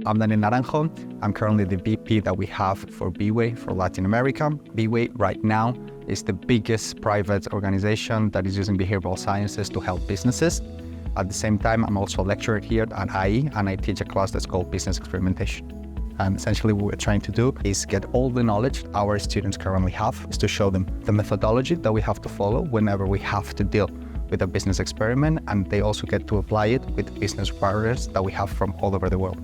I'm Daniel Naranjo. I'm currently the VP that we have for BeWay for Latin America. BeWay right now is the biggest private organization that is using behavioral sciences to help businesses. At the same time, I'm also a lecturer here at IE, and I teach a class that's called Business Experimentation. And essentially what we're trying to do is get all the knowledge our students currently have, is to show them the methodology that we have to follow whenever we have to deal with a business experiment, and they also get to apply it with business partners that we have from all over the world.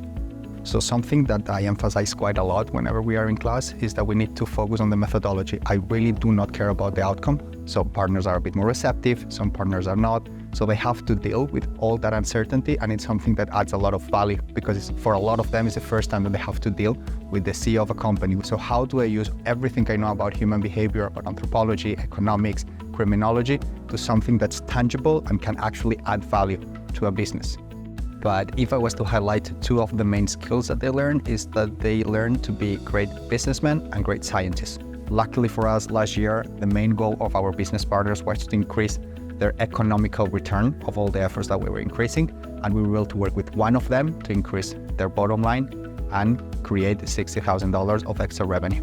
So something that I emphasize quite a lot whenever we are in class is that we need to focus on the methodology. I really do not care about the outcome. Some partners are a bit more receptive, some partners are not. So they have to deal with all that uncertainty, and it's something that adds a lot of value because for a lot of them, it's the first time that they have to deal with the CEO of a company. So how do I use everything I know about human behavior, about anthropology, economics, criminology, to something that's tangible and can actually add value to a business? But if I was to highlight two of the main skills that they learn, is that they learn to be great businessmen and great scientists. Luckily for us, last year, the main goal of our business partners was to increase their economical return of all the efforts that we were increasing, and we were able to work with one of them to increase their bottom line and create $60,000 of extra revenue.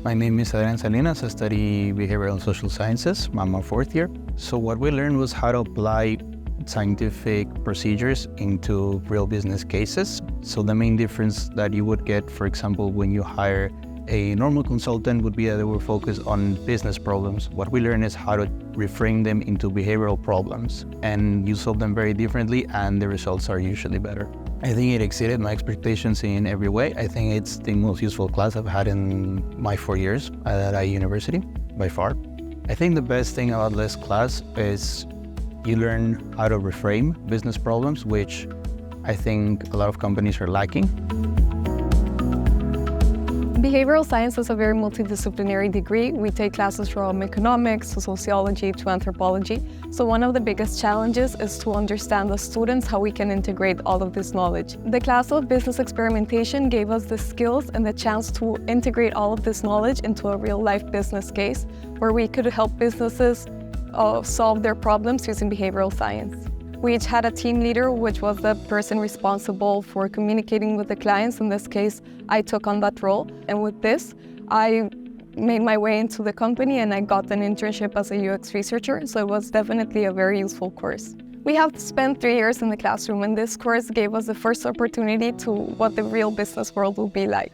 My name is Adrian Salinas. I study behavioral and social sciences. I'm a fourth year. So what we learned was how to apply scientific procedures into real business cases. So the main difference that you would get, for example, when you hire a normal consultant would be that they will focus on business problems. What we learn is how to reframe them into behavioral problems, and you solve them very differently, and the results are usually better. I think it exceeded my expectations in every way. I think it's the most useful class I've had in my 4 years at IE University, by far. I think the best thing about this class is you learn how to reframe business problems, which I think a lot of companies are lacking. Behavioral science is a very multidisciplinary degree. We take classes from economics to sociology to anthropology. So one of the biggest challenges is to understand the students how we can integrate all of this knowledge. The class of business experimentation gave us the skills and the chance to integrate all of this knowledge into a real-life business case where we could help businesses solve their problems using behavioral science. We each had a team leader, which was the person responsible for communicating with the clients. In this case, I took on that role. And with this, I made my way into the company and I got an internship as a UX researcher. So it was definitely a very useful course. We have spent 3 years in the classroom, and this course gave us the first opportunity to what the real business world will be like.